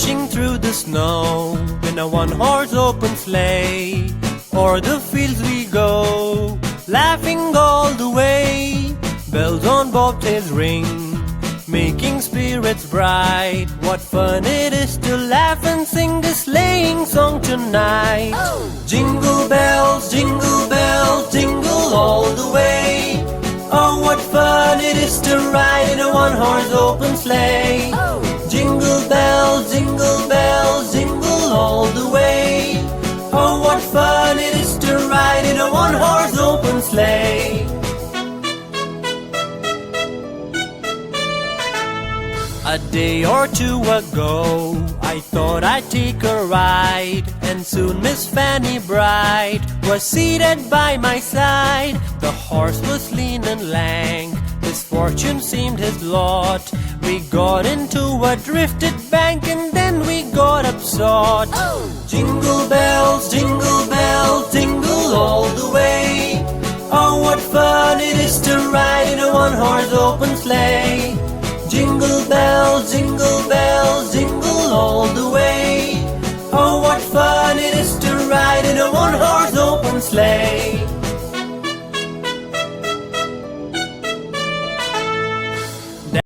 dashing through the snow in a one-horse open sleigh. O'er the fields we go, laughing all the way. Bells on bobtails ring, making spirits bright. What fun it is to laugh and sing a sleighing song tonight. Jingle bells, jingle all the way. Oh, what fun it is to ride in a one-horse open sleigh. Jingle bells, jingle all the way. Oh, what fun it is to ride in a one-horse open sleigh. A day or two ago, I thought I'd take a ride, and soon Miss Fanny Bright was seated by my side. The horse was lean and lank, misfortune seemed his lot. We got into a drifted bank and then we got upsot. Jingle bells, jingle all the way. Oh, what fun it is to ride in a one-horse open sleigh. Jingle bells, jingle all the way.